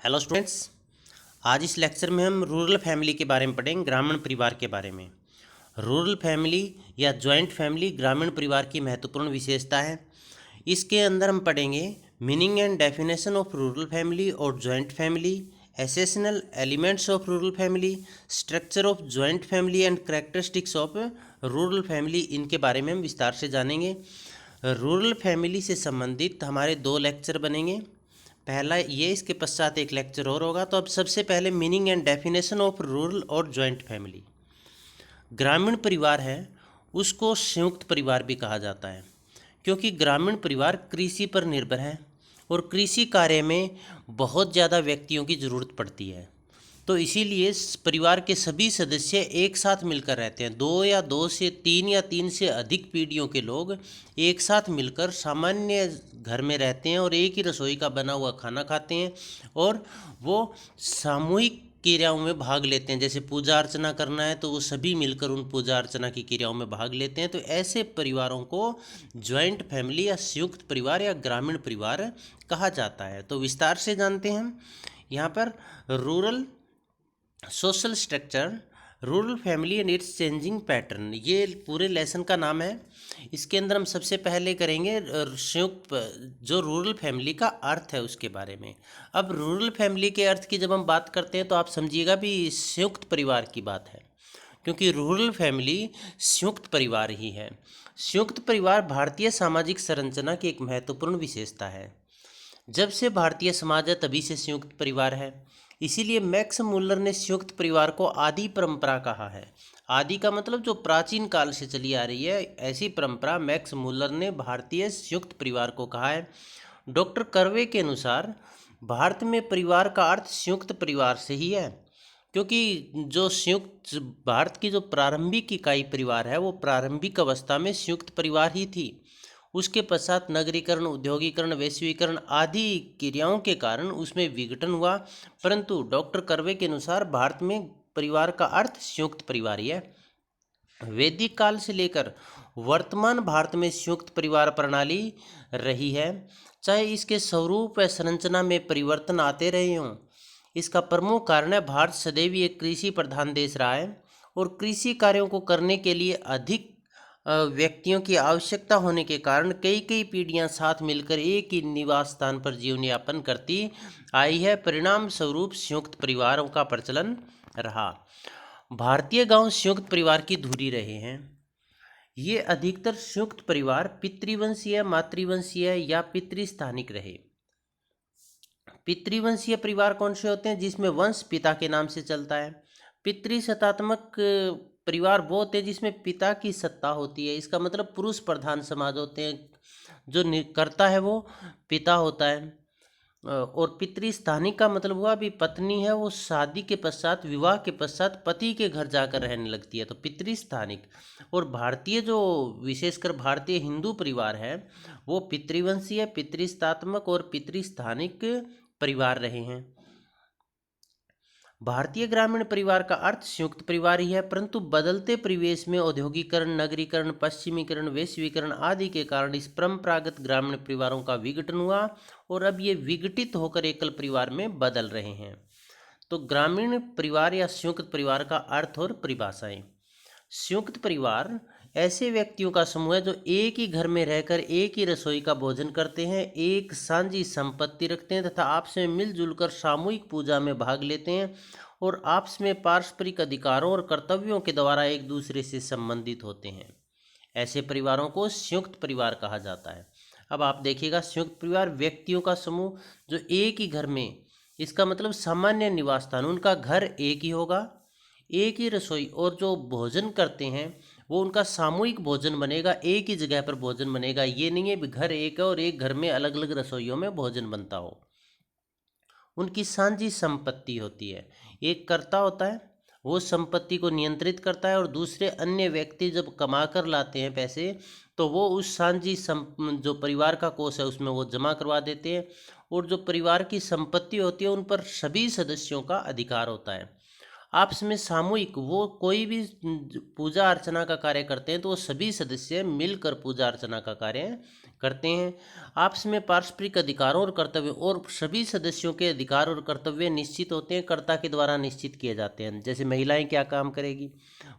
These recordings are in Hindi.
Hello students. आज इस लेक्चर में हम रूरल फैमिली के बारे में पढ़ेंगे, ग्रामीण परिवार के बारे में। रूरल फैमिली या जॉइंट फैमिली ग्रामीण परिवार की महत्वपूर्ण विशेषता है। इसके अंदर हम पढ़ेंगे meaning and definition of rural family और joint family, essential elements of rural family, structure of joint family and characteristics of rural family. इनके बारे में हम विस्तार से जानेंगे। रूरल फैमिली से संबंधित हमारे 2 लेक्चर बनेंगे। पहला ये, इसके पश्चात एक लेक्चर और होगा। तो अब सबसे पहले meaning and definition of rural और जॉइंट फैमिली। ग्रामीण परिवार है उसको संयुक्त परिवार भी कहा जाता है, क्योंकि ग्रामीण परिवार कृषि पर निर्भर है और कृषि कार्य में बहुत ज़्यादा व्यक्तियों की ज़रूरत पड़ती है। तो इसीलिए परिवार के सभी सदस्य एक साथ मिलकर रहते हैं। 2 या 2 से 3 या 3 से अधिक पीढ़ियों के लोग एक साथ मिलकर सामान्य घर में रहते हैं और एक ही रसोई का बना हुआ खाना खाते हैं और वो सामूहिक क्रियाओं में भाग लेते हैं। जैसे पूजा अर्चना करना है तो वो सभी मिलकर उन पूजा अर्चना की क्रियाओं में भाग लेते हैं। तो ऐसे परिवारों को ज्वाइंट फैमिली या संयुक्त परिवार या ग्रामीण परिवार कहा जाता है। तो विस्तार से जानते हैं हम यहाँ पर। Rural social structure, rural family and it's changing pattern, ये पूरे लेसन का नाम है। इसके अंदर हम सबसे पहले करेंगे संयुक्त जो रूरल फैमिली का अर्थ है उसके बारे में। अब रूरल फैमिली के अर्थ की जब हम बात करते हैं तो आप समझिएगा भी संयुक्त परिवार की बात है, क्योंकि रूरल फैमिली संयुक्त परिवार ही है। संयुक्त परिवार भारतीय सामाजिक संरचना की एक महत्वपूर्ण विशेषता है। जब से भारतीय समाज है तभी से संयुक्त परिवार है। इसीलिए मैक्स मुल्लर ने संयुक्त परिवार को आदि परंपरा कहा है। आदि का मतलब जो प्राचीन काल से चली आ रही है, ऐसी परंपरा मैक्स मुल्लर ने भारतीय संयुक्त परिवार को कहा है। डॉक्टर कर्वे के अनुसार भारत में परिवार का अर्थ संयुक्त परिवार से ही है, क्योंकि जो संयुक्त भारत की जो प्रारंभिक इकाई परिवार है वो प्रारंभिक अवस्था में संयुक्त परिवार ही थी। उसके पश्चात नगरीकरण, उद्योगीकरण, वैश्वीकरण आदि क्रियाओं के कारण उसमें विघटन हुआ। परंतु डॉक्टर कर्वे के अनुसार भारत में परिवार का अर्थ संयुक्त परिवार ही है। वैदिक काल से लेकर वर्तमान भारत में संयुक्त परिवार प्रणाली रही है, चाहे इसके स्वरूप व संरचना में परिवर्तन आते रहे हों। इसका प्रमुख कारण है भारत सदैव एक कृषि प्रधान देश रहा है और कृषि कार्यों को करने के लिए अधिक व्यक्तियों की आवश्यकता होने के कारण कई कई पीढ़ियां साथ मिलकर एक ही निवास स्थान पर जीवन यापन करती आई है। परिणाम स्वरूप संयुक्त परिवारों का प्रचलन रहा। भारतीय गांव संयुक्त परिवार की धुरी रहे हैं। ये अधिकतर संयुक्त परिवार पितृवंशीय, मातृवंशीय या पितृस्थानिक रहे। पितृवंशीय परिवार कौन से होते हैं? जिसमें वंश पिता के नाम से चलता है। पितृसत्तात्मक परिवार वो होते हैं जिसमें पिता की सत्ता होती है। इसका मतलब पुरुष प्रधान समाज होते हैं, जो करता है वो पिता होता है। और पितृस्थानिक का मतलब हुआ भी पत्नी है वो शादी के पश्चात, विवाह के पश्चात पति के घर जाकर रहने लगती है, तो पितृस्थानिक। और भारतीय जो विशेषकर भारतीय हिंदू परिवार है वो पितृवंशीय, पितृस्थात्मक और पितृस्थानिक परिवार रहे हैं। भारतीय ग्रामीण परिवार का अर्थ संयुक्त परिवार ही है, परंतु बदलते परिवेश में औद्योगिकरण, नगरीकरण, पश्चिमीकरण, वैश्वीकरण आदि के कारण इस परंपरागत ग्रामीण परिवारों का विघटन हुआ और अब ये विघटित होकर एकल परिवार में बदल रहे हैं। तो ग्रामीण परिवार या संयुक्त परिवार का अर्थ और परिभाषाएं। संयुक्त परिवार ऐसे व्यक्तियों का समूह है जो एक ही घर में रहकर एक ही रसोई का भोजन करते हैं, एक साझी संपत्ति रखते हैं तथा आपस में मिलजुल कर सामूहिक पूजा में भाग लेते हैं और आपस में पारस्परिक अधिकारों और कर्तव्यों के द्वारा एक दूसरे से संबंधित होते हैं। ऐसे परिवारों को संयुक्त परिवार कहा जाता है। अब आप देखिएगा, संयुक्त परिवार व्यक्तियों का समूह जो एक ही घर में, इसका मतलब सामान्य निवास स्थान, उनका घर एक ही होगा, एक ही रसोई, और जो भोजन करते हैं वो उनका सामूहिक भोजन बनेगा, एक ही जगह पर भोजन बनेगा। ये नहीं है घर एक है और एक घर में अलग अलग रसोइयों में भोजन बनता हो। उनकी साझी संपत्ति होती है। एक कर्ता होता है, वो संपत्ति को नियंत्रित करता है और दूसरे अन्य व्यक्ति जब कमा कर लाते हैं पैसे तो वो उस साझी जो परिवार का कोष है उसमें वो जमा करवा देते हैं और जो परिवार की संपत्ति होती है उन पर सभी सदस्यों का अधिकार होता है। आपस में सामूहिक, वो कोई भी पूजा अर्चना का कार्य करते हैं तो वो सभी सदस्य मिलकर पूजा अर्चना का कार्य करते हैं। आपस में पारस्परिक अधिकारों और कर्तव्यों और सभी सदस्यों के अधिकार और कर्तव्य निश्चित होते हैं, कर्ता के द्वारा निश्चित किए जाते हैं। जैसे महिलाएं क्या काम करेगी,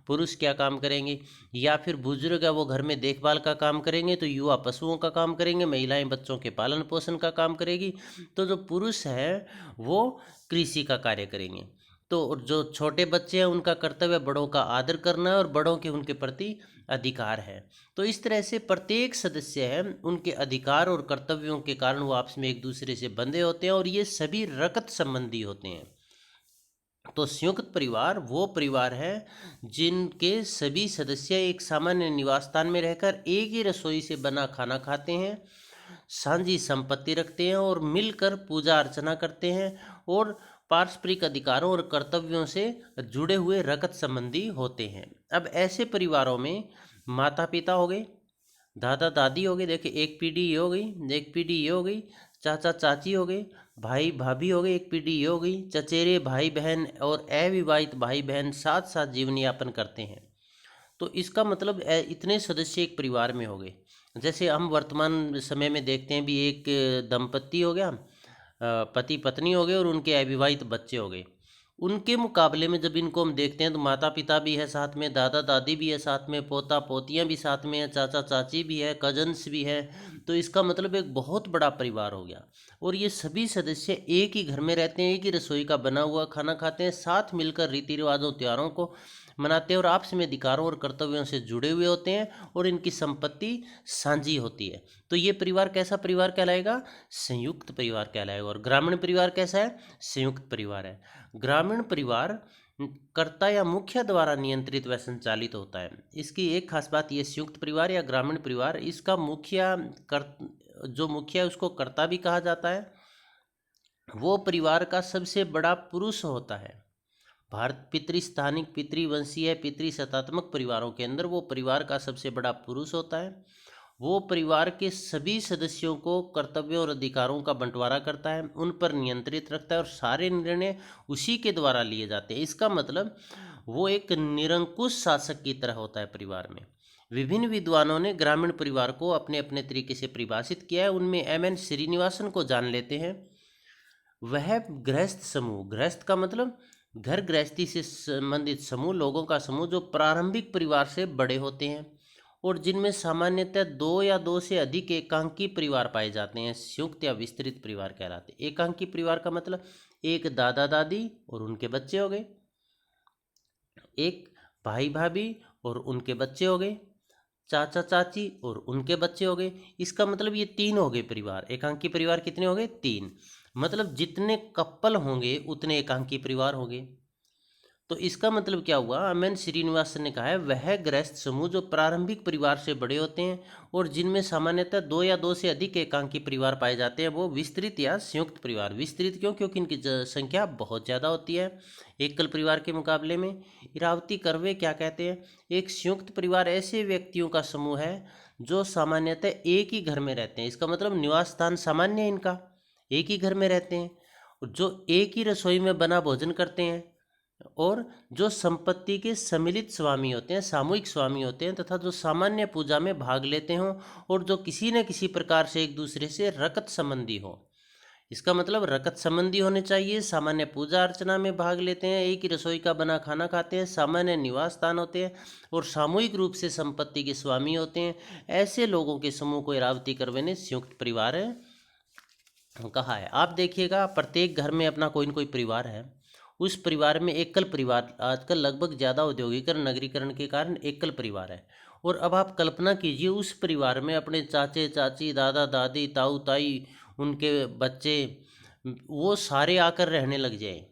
पुरुष क्या काम करेंगे, या फिर बुजुर्ग है वो घर में देखभाल का काम करेंगे, तो युवा पशुओं का काम करेंगे, महिलाएं बच्चों के पालन पोषण का काम करेगी, तो जो पुरुष है वो कृषि का कार्य करेंगे। तो जो छोटे बच्चे हैं उनका कर्तव्य बड़ों का आदर करना है और बड़ों के उनके प्रति अधिकार है। तो इस तरह से प्रत्येक सदस्य है उनके अधिकार और कर्तव्यों के कारण वो आपस में एक दूसरे से बंधे होते हैं और ये सभी रक्त संबंधी होते हैं। तो संयुक्त परिवार वो परिवार है जिनके सभी सदस्य एक सामान्य निवास स्थान में रहकर एक ही रसोई से बना खाना खाते हैं, साझी संपत्ति रखते हैं और मिलकर पूजा अर्चना करते हैं और पारस्परिक अधिकारों और कर्तव्यों से जुड़े हुए रक्त संबंधी होते हैं। अब ऐसे परिवारों में माता पिता हो गए, दादा दादी हो गए, देखिए एक पीढ़ी ये हो गई, एक पीढ़ी ये हो गई, चाचा चाची हो गए, भाई भाभी हो गए, एक पीढ़ी ये हो गई, चचेरे भाई बहन और अविवाहित भाई बहन साथ साथ जीवन यापन करते हैं। तो इसका मतलब इतने सदस्य एक परिवार में हो गए। जैसे हम वर्तमान समय में देखते हैं भी एक दंपत्ति हो गया, पति पत्नी हो गए और उनके अविवाहित बच्चे हो गए। उनके मुकाबले में जब इनको हम देखते हैं तो माता पिता भी है साथ में, दादा दादी भी है साथ में, पोता पोतियाँ भी साथ में है, चाचा चाची भी है, कजन्स भी है। तो इसका मतलब एक बहुत बड़ा परिवार हो गया और ये सभी सदस्य एक ही घर में रहते हैं, एक ही रसोई का बना हुआ खाना खाते हैं, साथ मिलकर रीति रिवाजों त्योहारों को मनाते हैं और आपस में अधिकारों और कर्तव्यों से जुड़े हुए होते हैं और इनकी संपत्ति साझी होती है। तो ये परिवार कैसा परिवार कहलाएगा? संयुक्त परिवार कहलाएगा। और ग्रामीण परिवार कैसा है? संयुक्त परिवार है। ग्रामीण परिवार कर्ता या मुखिया द्वारा नियंत्रित व संचालित होता है। इसकी एक खास बात ये संयुक्त परिवार या ग्रामीण परिवार, इसका मुखिया जो मुखिया उसको कर्ता भी कहा जाता है, वो परिवार का सबसे बड़ा पुरुष होता है। भारत पितृस्थानिक पितृवंशीय पितृसत्तात्मक परिवारों के अंदर वो परिवार का सबसे बड़ा पुरुष होता है। वो परिवार के सभी सदस्यों को कर्तव्यों और अधिकारों का बंटवारा करता है, उन पर नियंत्रित रखता है और सारे निर्णय उसी के द्वारा लिए जाते हैं। इसका मतलब वो एक निरंकुश शासक की तरह होता है परिवार में। विभिन्न विद्वानों ने ग्रामीण परिवार को अपने अपने तरीके से परिभाषित किया है। उनमें एम.एन. श्रीनिवासन को जान लेते हैं। वह गृहस्थ समूह, गृहस्थ का मतलब घर गृहस्थी से संबंधित समूह, लोगों का समूह जो प्रारंभिक परिवार से बड़े होते हैं और जिनमें सामान्यतः दो या दो से अधिक एकांकी परिवार पाए जाते हैं, संयुक्त या विस्तृत परिवार कहलाते हैं। एकांकी परिवार का मतलब एक दादा दादी और उनके बच्चे हो गए, एक भाई भाभी और उनके बच्चे हो गए, चाचा चाची और उनके बच्चे हो गए। इसका मतलब ये तीन हो गए परिवार। एकांकी परिवार कितने हो गए? तीन। मतलब जितने कपल होंगे उतने एकांकी परिवार होंगे। तो इसका मतलब क्या हुआ? एम.एन. श्रीनिवासन ने कहा है वह गृहस्थ समूह जो प्रारंभिक परिवार से बड़े होते हैं और जिनमें सामान्यतः दो या दो से अधिक एकांकी परिवार पाए जाते हैं, वो विस्तृत या संयुक्त परिवार। विस्तृत क्यों? क्योंकि इनकी संख्या बहुत ज़्यादा होती है एकल परिवार के मुकाबले में। इरावती कर्वे क्या कहते हैं? एक संयुक्त परिवार ऐसे व्यक्तियों का समूह है जो सामान्यतः एक ही घर में रहते हैं। इसका मतलब निवास स्थान सामान्य है इनका, एक ही घर में रहते हैं, जो एक ही रसोई में बना भोजन करते हैं और जो संपत्ति के सम्मिलित स्वामी होते हैं, सामूहिक स्वामी होते हैं, तथा जो सामान्य पूजा में भाग लेते हों और जो किसी न किसी प्रकार से एक दूसरे से रकत संबंधी हो। इसका मतलब रकत संबंधी होने चाहिए, सामान्य पूजा अर्चना में भाग लेते हैं, एक ही रसोई का बना खाना खाते हैं, सामान्य निवास स्थान होते हैं और सामूहिक रूप से संपत्ति के स्वामी होते हैं। ऐसे लोगों के समूह को इरावती कर्वे ने संयुक्त परिवार कहा है। आप देखिएगा प्रत्येक घर में अपना कोई न कोई परिवार है। उस परिवार में एकल परिवार आजकल लगभग ज़्यादा औद्योगिकरण नगरीकरण के कारण एकल परिवार है। और अब आप कल्पना कीजिए उस परिवार में अपने चाचे चाची दादा दादी ताऊ ताई उनके बच्चे वो सारे आकर रहने लग जाए,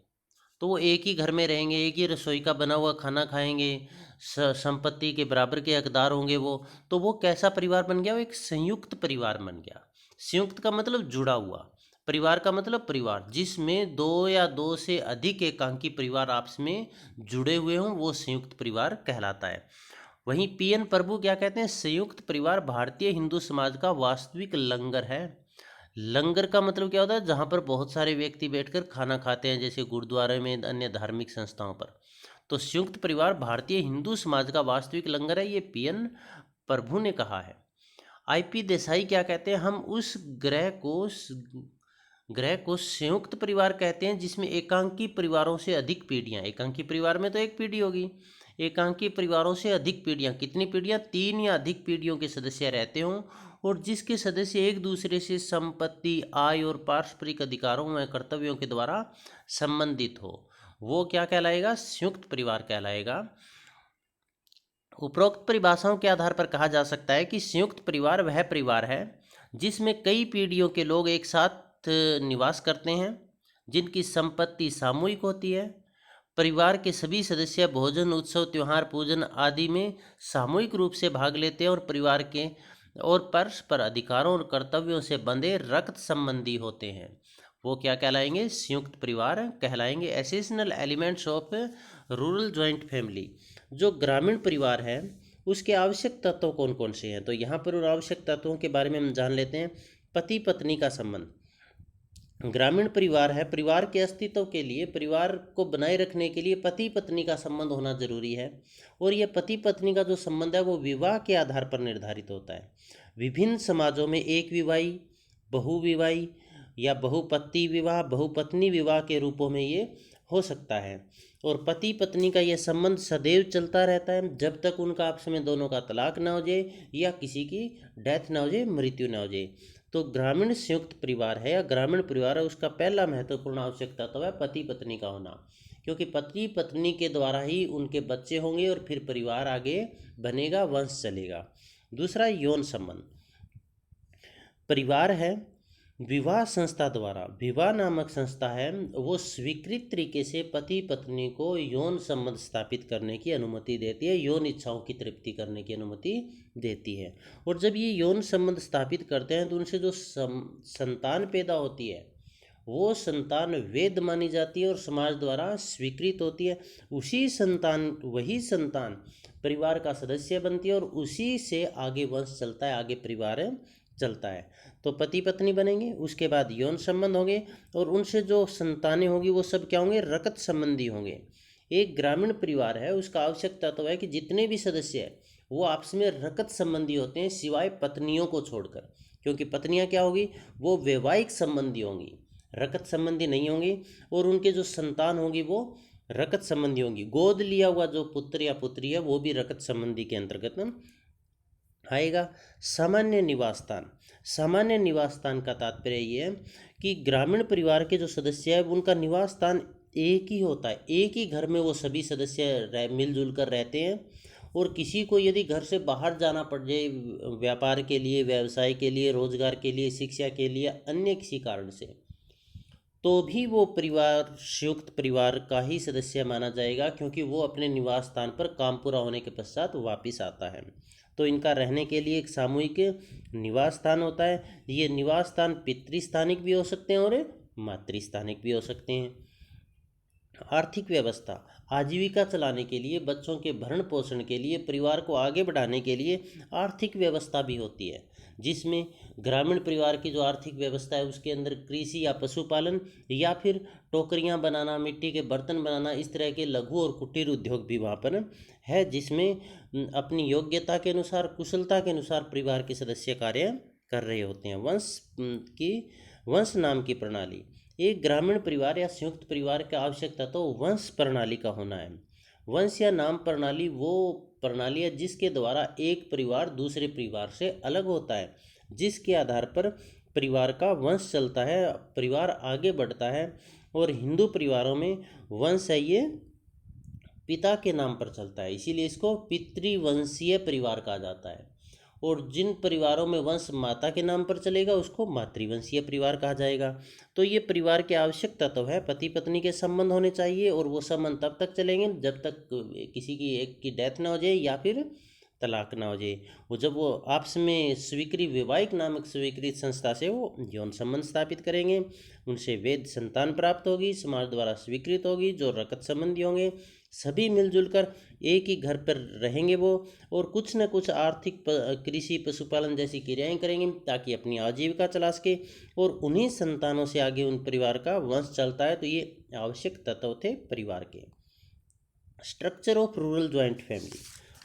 तो वो एक ही घर में रहेंगे, एक ही रसोई का बना हुआ खाना खाएंगे, संपत्ति के बराबर के हकदार होंगे वो। तो वो कैसा परिवार बन गया? वो एक संयुक्त परिवार बन गया। संयुक्त का मतलब जुड़ा हुआ, परिवार का मतलब परिवार जिसमें दो या दो से अधिक एकांकी परिवार आपस में जुड़े हुए हों, वो संयुक्त परिवार कहलाता है। वहीं पी.एन. प्रभु क्या कहते हैं? संयुक्त परिवार भारतीय हिंदू समाज का वास्तविक लंगर है। लंगर का मतलब क्या होता है? जहाँ पर बहुत सारे व्यक्ति बैठकर खाना खाते हैं, जैसे गुरुद्वारे में, अन्य धार्मिक संस्थाओं पर। तो संयुक्त परिवार भारतीय हिंदू समाज का वास्तविक लंगर है, ये पी.एन. प्रभु ने कहा है। आईपी देसाई क्या कहते हैं, हम उस ग्रह को संयुक्त परिवार कहते हैं जिसमें एकांकी परिवारों से अधिक पीढ़ियां, एकांकी परिवार में तो एक पीढ़ी होगी, एकांकी परिवारों से अधिक पीढ़ियां, कितनी पीढ़ियां, 3 या अधिक पीढ़ियों के सदस्य रहते हों और जिसके सदस्य एक दूसरे से संपत्ति, आय और पारस्परिक अधिकारों व कर्तव्यों के द्वारा संबंधित हो, वो क्या कहलाएगा, संयुक्त परिवार कहलाएगा। उपरोक्त परिभाषाओं के आधार पर कहा जा सकता है कि संयुक्त परिवार वह परिवार है जिसमें कई पीढ़ियों के लोग एक साथ निवास करते हैं, जिनकी संपत्ति सामूहिक होती है, परिवार के सभी सदस्य भोजन, उत्सव, त्योहार, पूजन आदि में सामूहिक रूप से भाग लेते हैं और परिवार के और परस्पर अधिकारों और कर्तव्यों से बंधे रक्त संबंधी होते हैं, वो क्या कहलाएंगे, संयुक्त परिवार कहलाएंगे। Essential elements of rural joint family, जो ग्रामीण परिवार है उसके आवश्यक तत्व कौन कौन से हैं, तो यहाँ पर उन आवश्यक तत्वों के बारे में हम जान लेते हैं। पति पत्नी का संबंध, ग्रामीण परिवार है, परिवार के अस्तित्व के लिए, परिवार को बनाए रखने के लिए पति पत्नी का संबंध होना जरूरी है और यह पति पत्नी का जो संबंध है वो विवाह के आधार पर निर्धारित होता है। विभिन्न समाजों में एक विवाही, बहुविवाही या बहुपति विवाह, बहुपत्नी विवाह के रूपों में ये हो सकता है और पति पत्नी का यह संबंध सदैव चलता रहता है जब तक उनका आपस में दोनों का तलाक ना हो जाए या किसी की डेथ ना हो जाए, मृत्यु ना हो जाए। तो ग्रामीण संयुक्त परिवार है या ग्रामीण परिवार है, उसका पहला महत्वपूर्ण आवश्यकता तो है पति पत्नी का होना, क्योंकि पति पत्नी के द्वारा ही उनके बच्चे होंगे और फिर परिवार आगे बनेगा, वंश चलेगा। दूसरा, यौन संबंध, परिवार है विवाह संस्था द्वारा, विवाह नामक संस्था है वो स्वीकृत तरीके से पति पत्नी को यौन संबंध स्थापित करने की अनुमति देती है, यौन इच्छाओं की तृप्ति करने की अनुमति देती है। और जब ये यौन संबंध स्थापित करते हैं तो उनसे जो संतान पैदा होती है वो संतान वैध मानी जाती है और समाज द्वारा स्वीकृत होती है। वही संतान परिवार का सदस्य बनती है और उसी से आगे वंश चलता है, आगे परिवार चलता है। तो पति पत्नी बनेंगे, उसके बाद यौन संबंध होंगे और उनसे जो संतानें होंगी वो सब क्या होंगे, रक्त संबंधी होंगे। एक ग्रामीण परिवार है उसका आवश्यक तत्व है कि जितने भी सदस्य हैं वो आपस में रक्त संबंधी होते हैं सिवाय पत्नियों को छोड़कर, क्योंकि पत्नियां क्या होगी, वो वैवाहिक संबंधी होंगी, रक्त संबंधी नहीं होंगी और उनके जो संतान होंगी वो रक्त संबंधी होंगी। गोद लिया हुआ जो पुत्र या पुत्री है वो भी रक्त संबंधी के अंतर्गत आएगा। सामान्य निवास स्थान, सामान्य निवास स्थान का तात्पर्य ये है कि ग्रामीण परिवार के जो सदस्य है उनका निवास स्थान एक ही होता है, एक ही घर में वो सभी सदस्य मिलजुल कर रहते हैं और किसी को यदि घर से बाहर जाना पड़ जाए व्यापार के लिए, व्यवसाय के लिए, रोजगार के लिए, शिक्षा के लिए, अन्य किसी कारण से, तो भी वो परिवार संयुक्त परिवार का ही सदस्य माना जाएगा, क्योंकि वो अपने निवास स्थान पर काम पूरा होने के पश्चात वापस आता है। तो इनका रहने के लिए एक सामूहिक निवास स्थान होता है। ये निवास स्थान पितृस्थानिक भी हो सकते हैं और मातृस्थानिक भी हो सकते हैं। आर्थिक व्यवस्था, आजीविका चलाने के लिए, बच्चों के भरण पोषण के लिए, परिवार को आगे बढ़ाने के लिए आर्थिक व्यवस्था भी होती है, जिसमें ग्रामीण परिवार की जो आर्थिक व्यवस्था है उसके अंदर कृषि या पशुपालन या फिर टोकरियां बनाना, मिट्टी के बर्तन बनाना, इस तरह के लघु और कुटीर उद्योग भी वहाँ पर है, जिसमें अपनी योग्यता के अनुसार, कुशलता के अनुसार परिवार के सदस्य कार्य कर रहे होते हैं। वंश नाम की प्रणाली, एक ग्रामीण परिवार या संयुक्त परिवार का आवश्यकता तो वंश प्रणाली का होना है। वंश या नाम प्रणाली वो प्रणाली है जिसके द्वारा एक परिवार दूसरे परिवार से अलग होता है, जिसके आधार पर परिवार का वंश चलता है, परिवार आगे बढ़ता है। और हिंदू परिवारों में वंश है ये पिता के नाम पर चलता है, इसीलिए इसको पितृवंशीय परिवार कहा जाता है। और जिन परिवारों में वंश माता के नाम पर चलेगा उसको मातृवंशीय परिवार कहा जाएगा। तो ये परिवार के आवश्यक तत्व है, पति पत्नी के संबंध होने चाहिए और वो संबंध तब तक चलेंगे जब तक किसी की एक की डेथ ना हो जाए या फिर तलाक ना हो जाए। वो जब वो आपस में स्वीकृत वैवाहिक नामक स्वीकृत संस्था से वो यौन संबंध स्थापित करेंगे, उनसे वैध संतान प्राप्त होगी, समाज द्वारा स्वीकृत होगी, जो रक्त संबंधी होंगे, सभी मिलजुल कर एक ही घर पर रहेंगे वो, और कुछ न कुछ आर्थिक कृषि पशुपालन जैसी क्रियाएं करेंगे ताकि अपनी आजीविका चला सके और उन्हीं संतानों से आगे उन परिवार का वंश चलता है। तो ये आवश्यक तत्व थे परिवार के। Structure of rural joint family,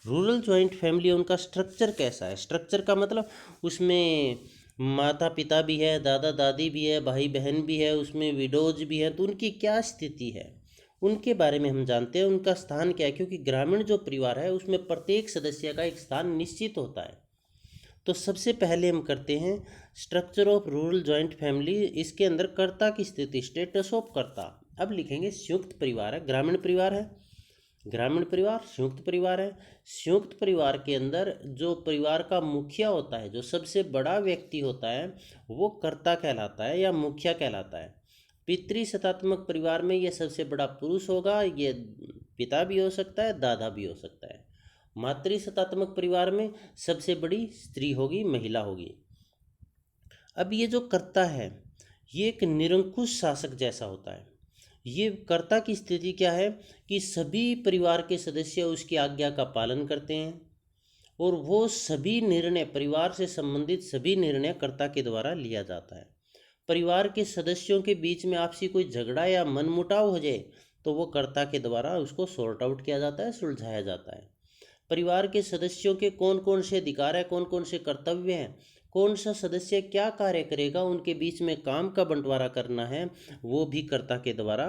rural joint family, उनका स्ट्रक्चर कैसा है? स्ट्रक्चर का मतलब उसमें माता पिता भी है, दादा दादी भी है, भाई बहन भी है, उसमें विडोज भी है, तो उनकी क्या स्थिति है उनके बारे में हम जानते हैं, उनका स्थान क्या है। क्योंकि ग्रामीण जो परिवार है उसमें प्रत्येक सदस्य का एक स्थान निश्चित होता है। तो सबसे पहले हम करते हैं structure of rural joint family. इसके अंदर कर्ता की स्थिति, स्टेटस ऑफ कर्ता। अब लिखेंगे संयुक्त परिवार है, ग्रामीण परिवार है, ग्रामीण परिवार, संयुक्त परिवार है। संयुक्त परिवार के अंदर जो परिवार का मुखिया होता है, जो सबसे बड़ा व्यक्ति होता है, वो कर्ता कहलाता है या मुखिया कहलाता है। पितृसत्तात्मक परिवार में ये सबसे बड़ा पुरुष होगा, ये पिता भी हो सकता है, दादा भी हो सकता है। मातृसत्तात्मक परिवार में सबसे बड़ी स्त्री होगी, महिला होगी। अब ये जो कर्ता है ये एक निरंकुश शासक जैसा होता है। ये कर्ता की स्थिति क्या है कि सभी परिवार के सदस्य उसकी आज्ञा का पालन करते हैं और वो सभी निर्णय, परिवार से संबंधित सभी निर्णय कर्ता के द्वारा लिया जाता है। परिवार के सदस्यों के बीच में आपसी कोई झगड़ा या मनमुटाव हो जाए तो वो कर्ता के द्वारा उसको सॉर्ट आउट किया जाता है, सुलझाया जाता है। परिवार के सदस्यों के कौन कौन से अधिकार है, कौन कौन से कर्तव्य हैं, कौन सा सदस्य क्या कार्य करेगा, उनके बीच में काम का बंटवारा करना है, वो भी कर्ता के द्वारा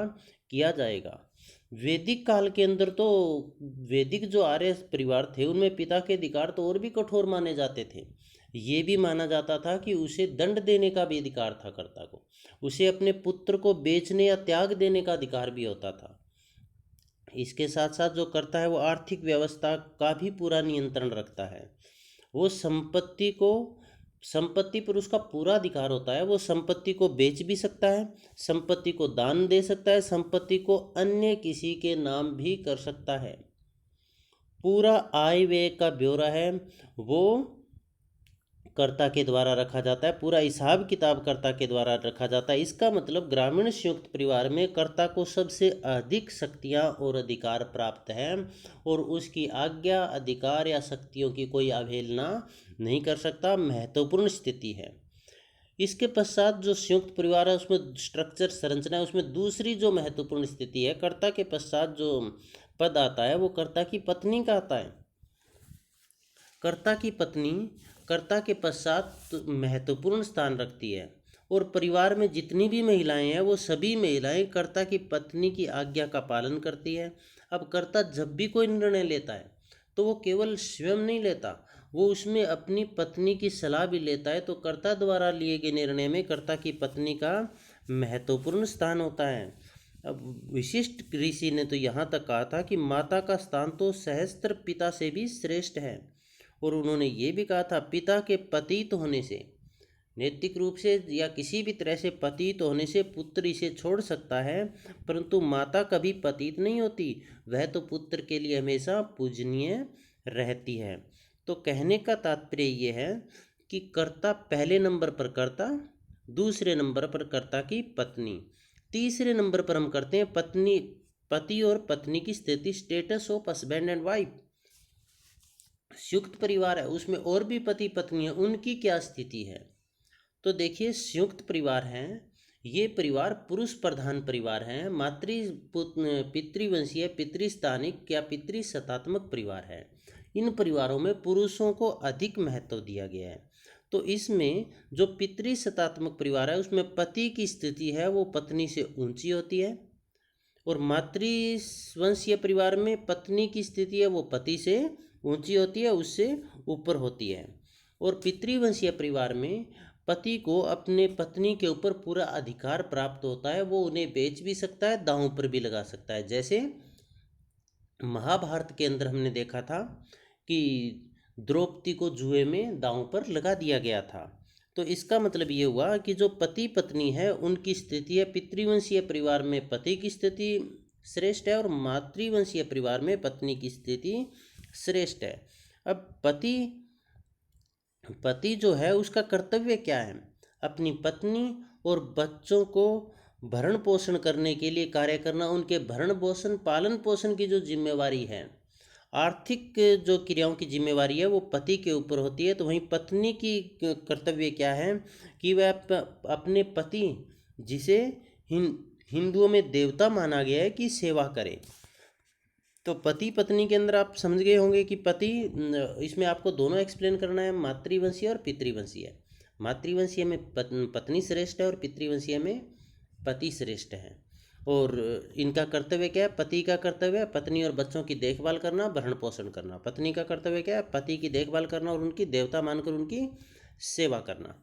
किया जाएगा। वैदिक काल के अंदर तो वैदिक जो आर्य परिवार थे उनमें पिता के अधिकार तो और भी कठोर माने जाते थे। ये भी माना जाता था कि उसे दंड देने का भी अधिकार था कर्ता को, उसे अपने पुत्र को बेचने या त्याग देने का अधिकार भी होता था। इसके साथ साथ जो करता है वो आर्थिक व्यवस्था का भी पूरा नियंत्रण रखता है। वो संपत्ति पर उसका पूरा अधिकार होता है। वो संपत्ति को बेच भी सकता है, संपत्ति को दान दे सकता है, संपत्ति को अन्य किसी के नाम भी कर सकता है। पूरा आय व्यय का ब्यौरा है वो कर्ता के द्वारा रखा जाता है, पूरा हिसाब किताब कर्ता के द्वारा रखा जाता है। इसका मतलब ग्रामीण संयुक्त परिवार में कर्ता को सबसे अधिक शक्तियां और अधिकार प्राप्त है और उसकी आज्ञा, अधिकार या शक्तियों की कोई अवहेलना नहीं कर सकता। महत्वपूर्ण स्थिति है। इसके पश्चात जो संयुक्त परिवार है उसमें स्ट्रक्चर, संरचना है, उसमें दूसरी जो महत्वपूर्ण स्थिति है, कर्ता के पश्चात जो पद आता है वो कर्ता की पत्नी का आता है। कर्ता की पत्नी कर्ता के पश्चात महत्वपूर्ण स्थान रखती है और परिवार में जितनी भी महिलाएं हैं वो सभी महिलाएं कर्ता की पत्नी की आज्ञा का पालन करती है। अब कर्ता जब भी कोई निर्णय लेता है तो वो केवल स्वयं नहीं लेता, वो उसमें अपनी पत्नी की सलाह भी लेता है। तो कर्ता द्वारा लिए गए निर्णय में कर्ता की पत्नी का महत्वपूर्ण स्थान होता है। अब विशिष्ट ऋषि ने तो यहाँ तक कहा था कि माता का स्थान तो सहस्त्र पिता से भी श्रेष्ठ है। और उन्होंने ये भी कहा था पिता के पतित होने से, नैतिक रूप से या किसी भी तरह से पतित होने से पुत्र इसे छोड़ सकता है, परंतु माता कभी पतित नहीं होती, वह तो पुत्र के लिए हमेशा पूजनीय रहती है। तो कहने का तात्पर्य ये है कि कर्ता पहले नंबर पर कर्ता, दूसरे नंबर पर कर्ता की पत्नी, तीसरे नंबर पर हम करते हैं पति और पत्नी की स्थिति, status of husband and wife. संयुक्त परिवार है उसमें और भी पति पत्नी है, उनकी क्या स्थिति है? तो देखिए संयुक्त परिवार हैं, ये परिवार पुरुष प्रधान परिवार हैं, पितृवंशीय, पितृस्थानिक या पितृसत्तात्मक परिवार है। इन परिवारों में पुरुषों को अधिक महत्व दिया गया है। तो इसमें जो पितृसत्तात्मक परिवार है उसमें पति की स्थिति है वो पत्नी से ऊंची होती है और मातृवंशीय परिवार में पत्नी की स्थिति है वो पति से ऊंची होती है, उससे ऊपर होती है। और पितृवंशीय परिवार में पति को अपने पत्नी के ऊपर पूरा अधिकार प्राप्त होता है, वो उन्हें बेच भी सकता है, दांव पर भी लगा सकता है। जैसे महाभारत के अंदर हमने देखा था कि द्रौपदी को जुए में दांव पर लगा दिया गया था। तो इसका मतलब ये हुआ कि जो पति पत्नी है उनकी स्थिति है, पितृवंशीय परिवार में पति की स्थिति श्रेष्ठ है और मातृवंशीय परिवार में पत्नी की स्थिति श्रेष्ठ है। अब पति जो है उसका कर्तव्य क्या है? अपनी पत्नी और बच्चों को भरण पोषण करने के लिए कार्य करना, उनके भरण पोषण, पालन पोषण की जो जिम्मेवारी है, आर्थिक जो क्रियाओं की जिम्मेवारी है वो पति के ऊपर होती है। तो वहीं पत्नी की कर्तव्य क्या है कि वह अपने पति, जिसे हिंदुओं में देवता माना गया है, की सेवा करे। तो पति पत्नी के अंदर आप समझ गए होंगे कि पति, इसमें आपको दोनों एक्सप्लेन करना है, मातृवंशीय और पितृवंशीय। मातृवंशीय में पत्नी श्रेष्ठ है और पितृवंशीय में पति श्रेष्ठ है। और इनका कर्तव्य क्या है? पति का कर्तव्य है पत्नी और बच्चों की देखभाल करना, भरण पोषण करना। पत्नी का कर्तव्य क्या है? पति की देखभाल करना और उनकी देवता मानकर उनकी सेवा करना।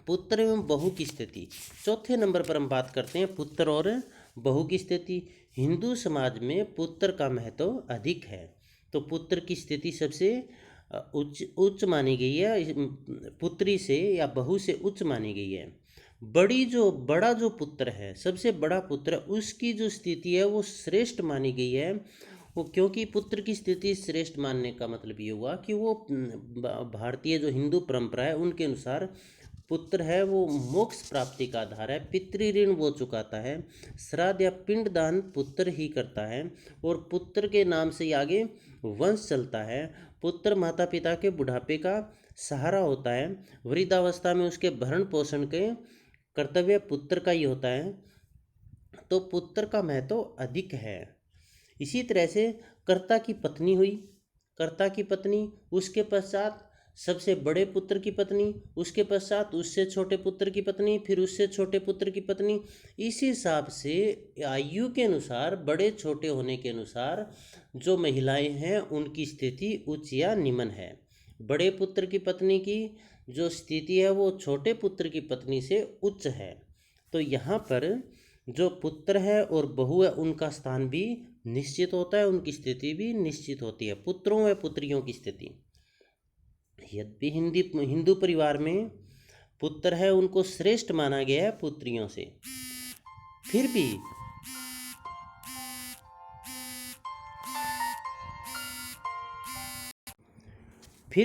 पुत्र एवं बहू की स्थिति, चौथे नंबर पर हम बात करते हैं पुत्र और बहू की स्थिति। हिंदू समाज में पुत्र का महत्व अधिक है, तो पुत्र की स्थिति सबसे उच्च मानी गई है, पुत्री से या बहू से उच्च मानी गई है। बड़ा जो पुत्र है, सबसे बड़ा पुत्र, उसकी जो स्थिति है वो श्रेष्ठ मानी गई है। वो क्योंकि पुत्र की स्थिति श्रेष्ठ मानने का मतलब ये हुआ कि वो भारतीय जो हिंदू परंपरा है उनके अनुसार पुत्र है वो मोक्ष प्राप्ति का आधार है, पितृ ऋण वो चुकाता है, श्राद्ध या पिंड दान पुत्र ही करता है, और पुत्र के नाम से आगे वंश चलता है। पुत्र माता पिता के बुढ़ापे का सहारा होता है, वृद्धावस्था में उसके भरण पोषण के कर्तव्य पुत्र का ही होता है, तो पुत्र का महत्व अधिक है। इसी तरह से कर्ता की पत्नी हुई, कर्ता की पत्नी, उसके पश्चात सबसे बड़े पुत्र की पत्नी, उसके पश्चात उससे छोटे पुत्र की पत्नी, फिर उससे छोटे पुत्र की पत्नी। इस हिसाब से आयु के अनुसार, बड़े छोटे होने के अनुसार जो महिलाएं हैं उनकी स्थिति उच्च या निम्न है। बड़े पुत्र की पत्नी की जो स्थिति है वो छोटे पुत्र की पत्नी से उच्च है। तो यहाँ पर जो पुत्र है और बहू है उनका स्थान भी निश्चित होता है, उनकी स्थिति भी निश्चित होती है, पुत्रों व पुत्रियों की स्थिति। यद्यपि हिंदू परिवार में पुत्र है उनको श्रेष्ठ माना गया है पुत्रियों से, फिर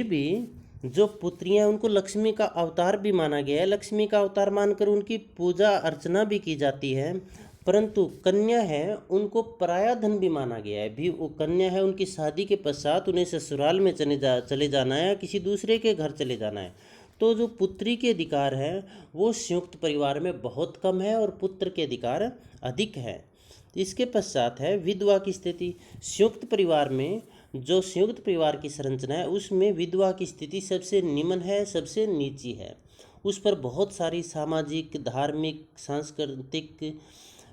भी जो पुत्रियां उनको लक्ष्मी का अवतार भी माना गया है, लक्ष्मी का अवतार मानकर उनकी पूजा अर्चना भी की जाती है। परंतु कन्या है उनको पराया धन भी माना गया है। भी वो कन्या है, उनकी शादी के पश्चात उन्हें ससुराल में चले जाना है, किसी दूसरे के घर चले जाना है। तो जो पुत्री के अधिकार है वो संयुक्त परिवार में बहुत कम है और पुत्र के अधिकार अधिक है। इसके पश्चात है विधवा की स्थिति। संयुक्त परिवार में जो संयुक्त परिवार की संरचना है उसमें विधवा की स्थिति सबसे निम्न है, सबसे नीची है। उस पर बहुत सारी सामाजिक, धार्मिक, सांस्कृतिक,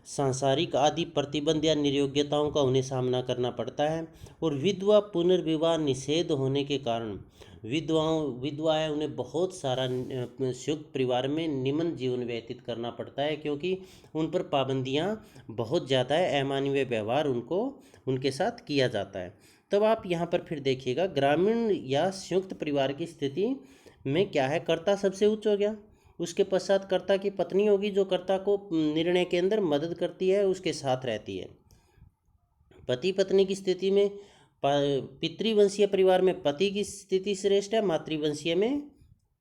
सांसारिक आदि प्रतिबंध या निर्योग्यताओं का उन्हें सामना करना पड़ता है। और विधवा पुनर्विवाह निषेध होने के कारण विधवाएं उन्हें बहुत सारा संयुक्त परिवार में निम्न जीवन व्यतीत करना पड़ता है, क्योंकि उन पर पाबंदियां बहुत ज़्यादा है, अमानवीय व्यवहार उनके साथ किया जाता है। तब आप यहाँ पर फिर देखिएगा ग्रामीण या संयुक्त परिवार की स्थिति में क्या है, कर्ता सबसे उच्च हो गया, उसके पश्चात कर्ता की पत्नी होगी जो कर्ता को निर्णय के अंदर मदद करती है, उसके साथ रहती है। पति पत्नी की स्थिति में पितृवंशीय परिवार में पति की स्थिति श्रेष्ठ है, मातृवंशीय में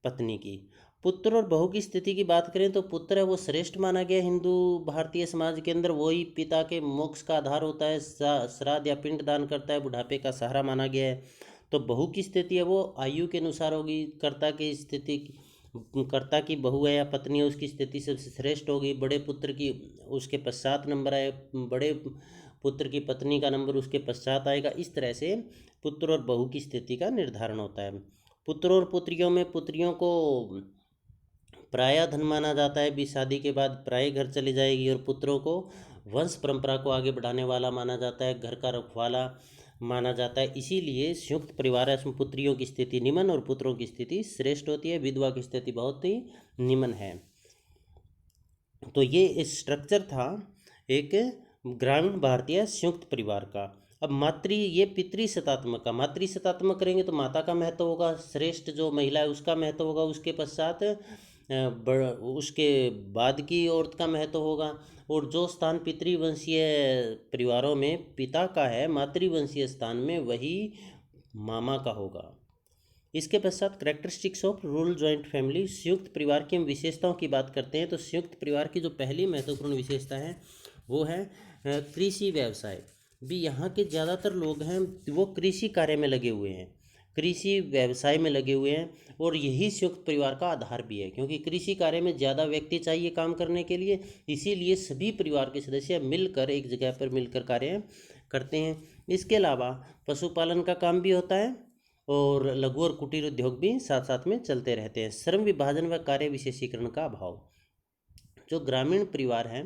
पत्नी की। पुत्र और बहू की स्थिति की बात करें तो पुत्र है वो श्रेष्ठ माना गया हिंदू भारतीय समाज के अंदर, वही पिता के मोक्ष का आधार होता है, श्राद्ध या पिंड दान करता है, बुढ़ापे का सहारा माना गया है। तो बहू की स्थिति है वो आयु के अनुसार होगी, कर्ता की बहू है या पत्नी है उसकी स्थिति सबसे श्रेष्ठ होगी। बड़े पुत्र की उसके पश्चात नंबर आए, बड़े पुत्र की पत्नी का नंबर उसके पश्चात आएगा। इस तरह से पुत्र और बहू की स्थिति का निर्धारण होता है। पुत्र और पुत्रियों में पुत्रियों को पराया धन माना जाता है, भी शादी के बाद पराये घर चली जाएगी, और पुत्रों को वंश परंपरा को आगे बढ़ाने वाला माना जाता है, घर का रखवाला माना जाता है। इसीलिए संयुक्त परिवार है उसमें पुत्रियों की स्थिति निम्न और पुत्रों की स्थिति श्रेष्ठ होती है, विधवा की स्थिति बहुत ही निम्न है। तो ये स्ट्रक्चर था एक ग्रामीण भारतीय संयुक्त परिवार का। अब ये पितृसत्तात्मक का, मातृसत्तात्मक करेंगे तो माता का महत्व होगा, श्रेष्ठ जो महिला है उसका महत्व होगा, उसके पश्चात उसके बाद की औरत का महत्व होगा। और जो स्थान पितृवंशीय परिवारों में पिता का है, मातृवंशीय स्थान में वही मामा का होगा। इसके पश्चात characteristics of rural joint family, संयुक्त परिवार की हम विशेषताओं की बात करते हैं। तो संयुक्त परिवार की जो पहली महत्वपूर्ण विशेषता है वो है कृषि व्यवसाय। भी यहाँ के ज़्यादातर लोग हैं वो कृषि कार्य में लगे हुए हैं। कृषि व्यवसाय में लगे हुए हैं, और यही संयुक्त परिवार का आधार भी है, क्योंकि कृषि कार्य में ज़्यादा व्यक्ति चाहिए काम करने के लिए, इसीलिए सभी परिवार के सदस्य मिलकर एक जगह पर मिलकर कार्य करते हैं। इसके अलावा पशुपालन का काम भी होता है, और लघु और कुटीर उद्योग भी साथ साथ में चलते रहते हैं। श्रम विभाजन व कार्य विशेषीकरण का अभाव। जो ग्रामीण परिवार हैं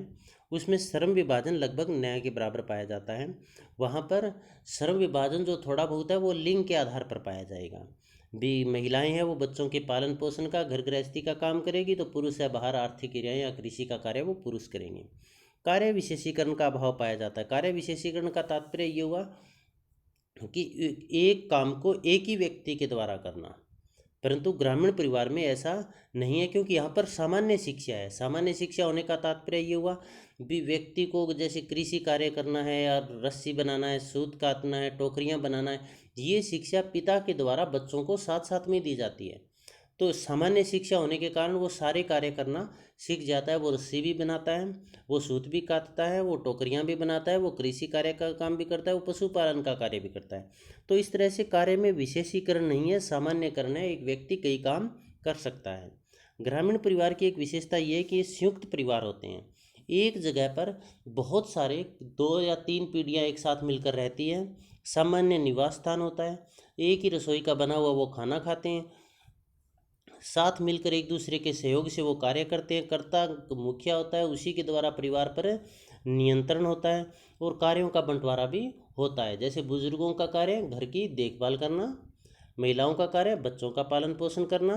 उसमें श्रम विभाजन लगभग न्याय के बराबर पाया जाता है। वहाँ पर श्रम विभाजन जो थोड़ा बहुत है वो लिंग के आधार पर पाया जाएगा। भी महिलाएं हैं वो बच्चों के पालन पोषण का, घर गृहस्थी का काम करेगी, तो पुरुष है बाहर आर्थिक क्रियाएं या कृषि का कार्य वो पुरुष करेंगे। कार्य विशेषीकरण का अभाव पाया जाता है। कार्य विशेषीकरण का तात्पर्य ये हुआ कि एक काम को एक ही व्यक्ति के द्वारा करना, परंतु ग्रामीण परिवार में ऐसा नहीं है, क्योंकि यहाँ पर सामान्य शिक्षा है। सामान्य शिक्षा होने का तात्पर्य ये हुआ भी व्यक्ति को जैसे कृषि कार्य करना है, या रस्सी बनाना है, सूत काटना है, टोकरियाँ बनाना है, ये शिक्षा पिता के द्वारा बच्चों को साथ साथ में दी जाती है। तो सामान्य शिक्षा होने के कारण वो सारे कार्य करना सीख जाता है। वो रस्सी भी बनाता है, वो सूत भी काटता है, वो टोकरियाँ भी बनाता है, वो कृषि कार्य का काम भी करता है, वो पशुपालन का कार्य भी करता है। तो इस तरह से कार्य में विशेषीकरण नहीं है, सामान्यकरण है। एक व्यक्ति कई काम कर सकता है। ग्रामीण परिवार की एक विशेषता ये है कि ये संयुक्त परिवार होते हैं। एक जगह पर बहुत सारे 2 या 3 पीढ़ियाँ एक साथ मिलकर रहती हैं। सामान्य निवास स्थान होता है, एक ही रसोई का बना हुआ वो खाना खाते हैं, साथ मिलकर एक दूसरे के सहयोग से वो कार्य करते हैं। कर्ता मुखिया होता है, उसी के द्वारा परिवार पर नियंत्रण होता है, और कार्यों का बंटवारा भी होता है। जैसे बुजुर्गों का कार्य घर की देखभाल करना, महिलाओं का कार्य बच्चों का पालन पोषण करना,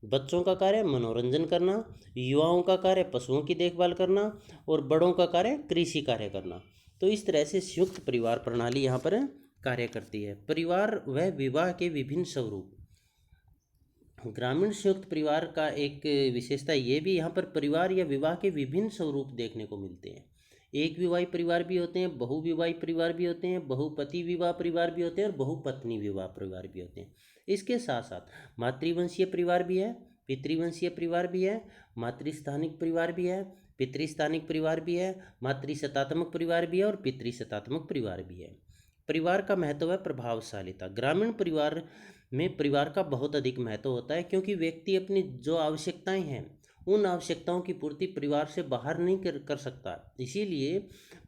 बच्चों का कार्य मनोरंजन करना, युवाओं का कार्य पशुओं की देखभाल करना, और बड़ों का कार्य कृषि कार्य करना। तो इस तरह से संयुक्त परिवार प्रणाली यहाँ पर कार्य करती है। परिवार व विवाह के विभिन्न स्वरूप। ग्रामीण संयुक्त परिवार का एक विशेषता ये भी यहाँ पर परिवार या विवाह के विभिन्न स्वरूप देखने को मिलते हैं। एक विवाही परिवार भी होते हैं, बहुविवाही परिवार भी होते हैं, बहुपति विवाह परिवार भी होते हैं, और बहुपत्नी विवाह परिवार भी होते हैं। इसके साथ साथ मातृवंशीय परिवार भी है, पितृवंशीय परिवार भी है, मातृस्थानिक परिवार भी है, पितृस्थानिक परिवार भी है, मातृशतात्मक परिवार भी है, और पितृशतात्मक परिवार भी है। परिवार का महत्व है प्रभावशालीता। ग्रामीण परिवार में परिवार का बहुत अधिक महत्व होता है, क्योंकि व्यक्ति अपनी जो आवश्यकताएं हैं उन आवश्यकताओं की पूर्ति परिवार से बाहर नहीं कर सकता, इसीलिए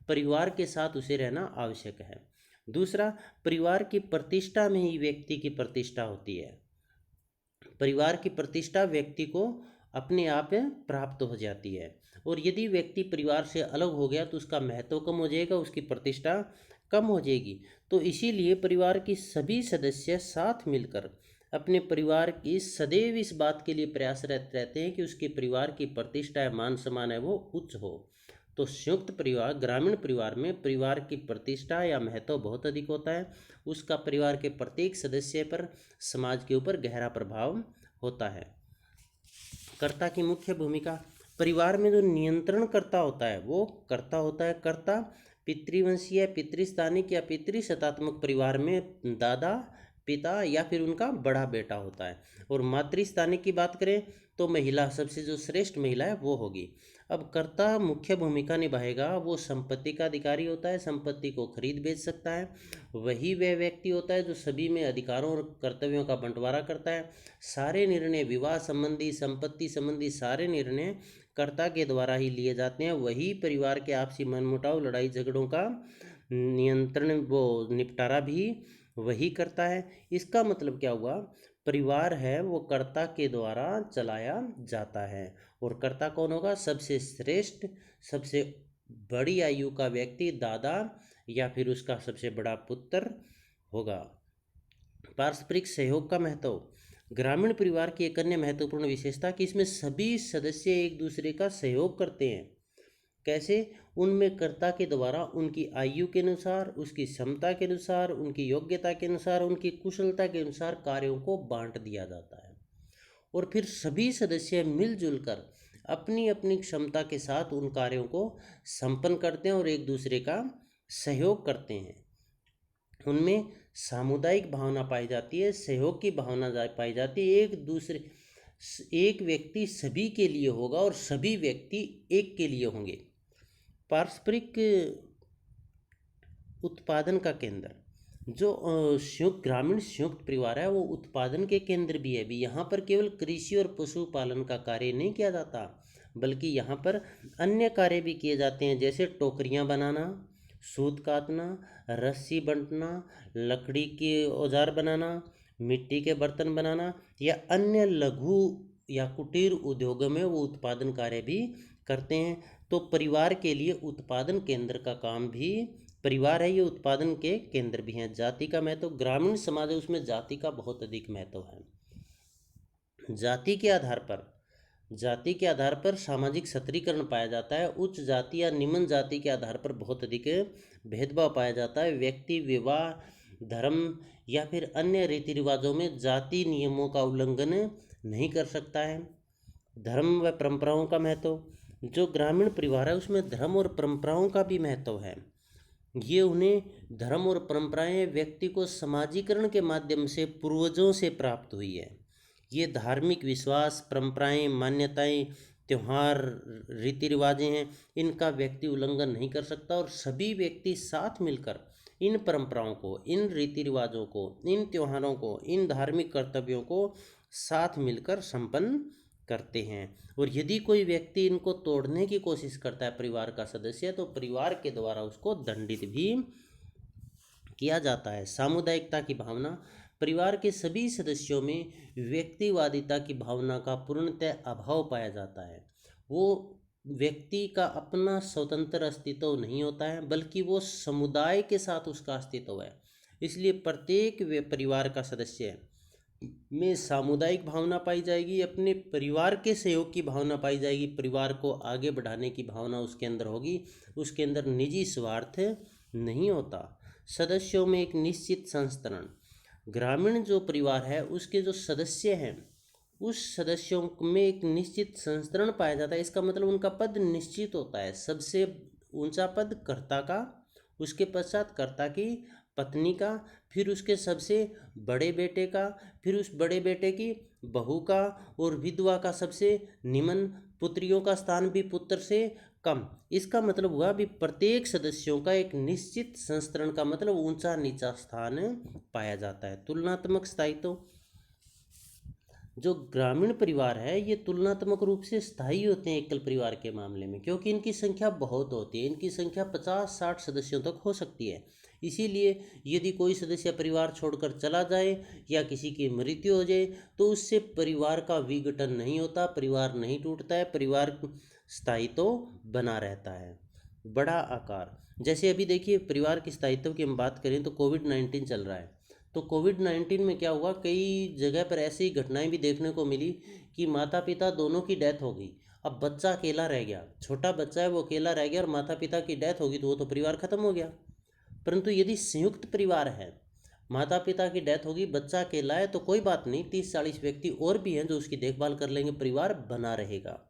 परिवार के साथ उसे रहना आवश्यक है। दूसरा, परिवार की प्रतिष्ठा में ही व्यक्ति की प्रतिष्ठा होती है। परिवार की प्रतिष्ठा व्यक्ति को अपने आप प्राप्त हो जाती है, और यदि व्यक्ति परिवार से अलग हो गया तो उसका महत्व कम हो जाएगा, उसकी प्रतिष्ठा कम हो जाएगी। तो इसीलिए परिवार की सभी सदस्य साथ मिलकर अपने परिवार की सदैव इस बात के लिए प्रयासरत रहते हैं कि उसके परिवार की प्रतिष्ठा है, मान सम्मान है वो उच्च हो। तो संयुक्त परिवार, ग्रामीण परिवार में परिवार की प्रतिष्ठा या महत्व बहुत अधिक होता है। उसका परिवार के प्रत्येक सदस्य पर समाज के ऊपर गहरा प्रभाव होता है। कर्ता की मुख्य भूमिका। परिवार में जो नियंत्रण कर्ता होता है वो कर्ता होता है। कर्ता पितृवंशीय, पितृस्थानिक या पितृशतात्मक परिवार में दादा, पिता या फिर उनका बड़ा बेटा होता है। और मातृस्थानिक की बात करें तो महिला, सबसे जो श्रेष्ठ महिला है वो होगी। अब कर्ता मुख्य भूमिका निभाएगा, वो संपत्ति का अधिकारी होता है, संपत्ति को खरीद बेच सकता है। वही वह व्यक्ति होता है जो सभी में अधिकारों और कर्तव्यों का बंटवारा करता है। सारे निर्णय, विवाह संबंधी, संपत्ति संबंधी सारे निर्णय कर्ता के द्वारा ही लिए जाते हैं। वही परिवार के आपसी मनमुटाव, लड़ाई झगड़ों का नियंत्रण, वो निपटारा भी वही करता है। इसका मतलब क्या हुआ, परिवार है वो कर्ता के द्वारा चलाया जाता है। और कर्ता कौन होगा, सबसे श्रेष्ठ, सबसे बड़ी आयु का व्यक्ति दादा या फिर उसका सबसे बड़ा पुत्र होगा। पारस्परिक सहयोग का महत्व। ग्रामीण परिवार की एक अन्य महत्वपूर्ण विशेषता कि इसमें सभी सदस्य एक दूसरे का सहयोग करते हैं। कैसे, उनमें कर्ता के द्वारा उनकी आयु के अनुसार, उसकी क्षमता के अनुसार, उनकी योग्यता के अनुसार, उनकी कुशलता के अनुसार कार्यों को बांट दिया जाता है, और फिर सभी सदस्य मिलजुल कर अपनी अपनी क्षमता के साथ उन कार्यों को संपन्न करते हैं और एक दूसरे का सहयोग करते हैं। उनमें सामुदायिक भावना पाई जाती है, सहयोग की भावना पाई जाती है। एक व्यक्ति सभी के लिए होगा और सभी व्यक्ति एक के लिए होंगे। पारस्परिक उत्पादन का केंद्र। जो ग्रामीण संयुक्त परिवार है वो उत्पादन के केंद्र भी है भी। यहाँ पर केवल कृषि और पशुपालन का कार्य नहीं किया जाता, बल्कि यहाँ पर अन्य कार्य भी किए जाते हैं, जैसे टोकरियाँ बनाना, सूत काटना, रस्सी बंटना, लकड़ी के औजार बनाना, मिट्टी के बर्तन बनाना या अन्य लघु या कुटीर उद्योगों में वो उत्पादन कार्य भी करते हैं। तो परिवार के लिए उत्पादन केंद्र का काम भी, परिवार है ये उत्पादन के केंद्र भी हैं। जाति का महत्व, ग्रामीण समाज है उसमें जाति का बहुत अधिक महत्व है। जाति के आधार पर सामाजिक सत्रीकरण पाया जाता है। उच्च जाति या निम्न जाति के आधार पर बहुत अधिक भेदभाव पाया जाता है। व्यक्ति विवाह, धर्म या फिर अन्य रीति रिवाजों में जाति नियमों का उल्लंघन नहीं कर सकता है। धर्म व परंपराओं का महत्व, जो ग्रामीण परिवार है उसमें धर्म और परंपराओं का भी महत्व है। ये उन्हें धर्म और परंपराएं व्यक्ति को समाजीकरण के माध्यम से पूर्वजों से प्राप्त हुई है। ये धार्मिक विश्वास, परंपराएं, मान्यताएं, त्यौहार, रीति रिवाजें हैं, इनका व्यक्ति उल्लंघन नहीं कर सकता और सभी व्यक्ति साथ मिलकर इन परंपराओं को, इन रीति रिवाजों को, इन त्योहारों को, इन धार्मिक कर्तव्यों को साथ मिलकर संपन्न करते हैं। और यदि कोई व्यक्ति इनको तोड़ने की कोशिश करता है परिवार का सदस्य, तो परिवार के द्वारा उसको दंडित भी किया जाता है। सामुदायिकता की भावना, परिवार के सभी सदस्यों में व्यक्तिवादिता की भावना का पूर्णतः अभाव पाया जाता है। वो व्यक्ति का अपना स्वतंत्र अस्तित्व नहीं होता है, बल्कि वो समुदाय के साथ उसका अस्तित्व है। इसलिए प्रत्येक परिवार का सदस्य में सामुदायिक भावना पाई जाएगी, अपने परिवार के सहयोग की भावना पाई जाएगी, परिवार को आगे बढ़ाने की भावना उसके अंदर होगी, उसके अंदर निजी स्वार्थ नहीं होता। सदस्यों में एक निश्चित संस्तरण, ग्रामीण जो परिवार है उसके जो सदस्य हैं उस सदस्यों में एक निश्चित संस्तरण पाया जाता है। इसका मतलब उनका पद निश्चित होता है। सबसे ऊंचा पद कर्ता का, उसके पश्चात कर्ता की पत्नी का, फिर उसके सबसे बड़े बेटे का, फिर उस बड़े बेटे की बहू का, और विधवा का सबसे निम्न, पुत्रियों का स्थान भी पुत्र से कम। इसका मतलब हुआ भी प्रत्येक सदस्यों का एक निश्चित संस्तरण का मतलब ऊंचा नीचा स्थान पाया जाता है। तुलनात्मक स्थायित्व, जो ग्रामीण परिवार है ये तुलनात्मक रूप से स्थायी होते हैं एकल परिवार के मामले में, क्योंकि इनकी संख्या बहुत होती है। इनकी संख्या 50-60 सदस्यों तक हो सकती है। इसीलिए यदि कोई सदस्य परिवार छोड़कर चला जाए या किसी की मृत्यु हो जाए तो उससे परिवार का विघटन नहीं होता, परिवार नहीं टूटता है, परिवार स्थायित्व बना रहता है। बड़ा आकार, जैसे अभी देखिए परिवार के स्थायित्व की हम बात करें तो कोविड-19 चल रहा है। तो कोविड-19 में क्या हुआ, कई जगह पर ऐसी घटनाएं भी देखने को मिली कि माता पिता दोनों की डेथ हो गई, अब बच्चा अकेला रह गया, छोटा बच्चा है वो अकेला रह गया और माता पिता की डेथ होगी तो वो तो परिवार खत्म हो गया। परंतु यदि संयुक्त परिवार है, माता पिता की डेथ होगी, बच्चा अकेला है, तो कोई बात नहीं, 30-40 व्यक्ति और भी हैं जो उसकी देखभाल कर लेंगे, परिवार बना रहेगा।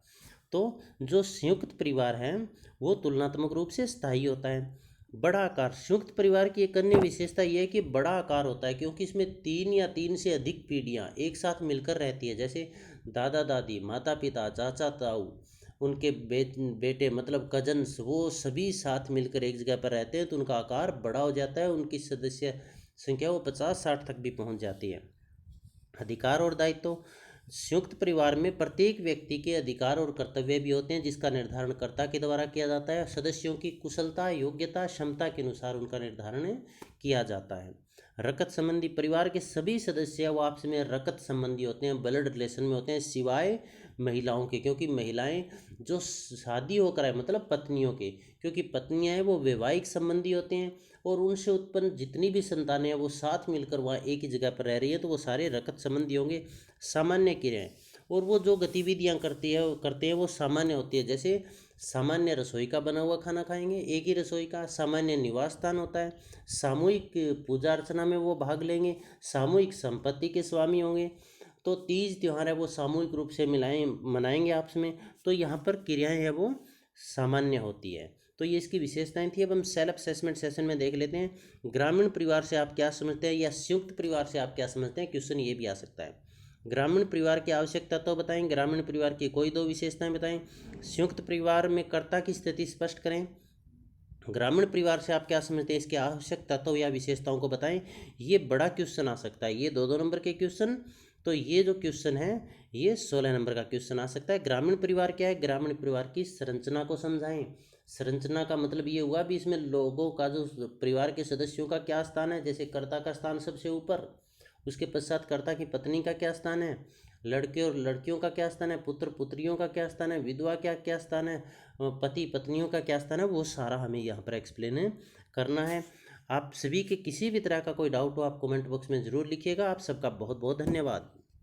तो जो संयुक्त परिवार है वो तुलनात्मक रूप से स्थायी होता है। बड़ा आकार, संयुक्त परिवार की एक अन्य विशेषता यह है कि बड़ा आकार होता है, क्योंकि इसमें 3 या 3 से अधिक पीढ़ियां एक साथ मिलकर रहती है। जैसे दादा दादी, माता पिता, चाचा ताऊ, उनके बेटे मतलब कजन्स, वो सभी साथ मिलकर एक जगह पर रहते हैं तो उनका आकार बड़ा हो जाता है, उनकी सदस्य संख्या वो 50-60 तक भी पहुंच जाती है। अधिकार और दायित्व, संयुक्त परिवार में प्रत्येक व्यक्ति के अधिकार और कर्तव्य भी होते हैं जिसका निर्धारण कर्ता के द्वारा किया जाता है। सदस्यों की कुशलता, योग्यता, क्षमता के अनुसार उनका निर्धारण किया जाता है। रकत संबंधी, परिवार के सभी सदस्य वो आपस में रकत संबंधी होते हैं, ब्लड रिलेशन में होते हैं, सिवाय महिलाओं के, क्योंकि महिलाएं जो शादी होकर आए मतलब पत्नियों के, क्योंकि पत्नियां हैं वो वैवाहिक संबंधी होते हैं और उनसे उत्पन्न जितनी भी संतानें हैं वो साथ मिलकर वहाँ एक ही जगह पर रह रही है तो वो सारे रकत संबंधी होंगे। सामान्य क्रियाएं, और वो जो गतिविधियां करते हैं वो सामान्य होती है। जैसे सामान्य रसोई का बना हुआ खाना खाएंगे, एक ही रसोई का। सामान्य निवास स्थान होता है। सामूहिक पूजा अर्चना में वो भाग लेंगे। सामूहिक संपत्ति के स्वामी होंगे। तो तीज त्यौहार है वो सामूहिक रूप से मनाएंगे आपस में। तो यहाँ पर क्रियाएं हैं वो सामान्य होती है। तो ये इसकी विशेषताएं थी। अब हम सेल्फ असेसमेंट सेशन में देख लेते हैं। ग्रामीण परिवार से आप क्या समझते हैं या संयुक्त परिवार से आप क्या समझते हैं, क्वेश्चन ये भी आ सकता है। ग्रामीण परिवार की आवश्यक तत्व बताएं, ग्रामीण परिवार की कोई 2 विशेषताएं बताएं, संयुक्त परिवार में कर्ता की स्थिति स्पष्ट करें, ग्रामीण परिवार से आप क्या समझते हैं, इसके आवश्यक तत्व या विशेषताओं को बताएं। ये बड़ा क्वेश्चन आ सकता है, ये 2-2 नंबर के क्वेश्चन। तो ये जो क्वेश्चन है ये 16 नंबर का क्वेश्चन आ सकता है। ग्रामीण परिवार क्या है, ग्रामीण परिवार की संरचना को समझाएं। संरचना का मतलब ये हुआ भी इसमें लोगों का जो परिवार के सदस्यों का क्या स्थान है, जैसे कर्ता का स्थान सबसे ऊपर, उसके पश्चात कर्ता की पत्नी का क्या स्थान है, लड़के और लड़कियों का क्या स्थान है, पुत्र पुत्रियों का क्या स्थान है, विधवा क्या क्या स्थान है, पति पत्नियों का क्या स्थान है, वो सारा हमें यहाँ पर एक्सप्लेन करना है। आप सभी के किसी भी तरह का कोई डाउट हो आप कमेंट बॉक्स में ज़रूर लिखिएगा। आप सबका बहुत बहुत धन्यवाद।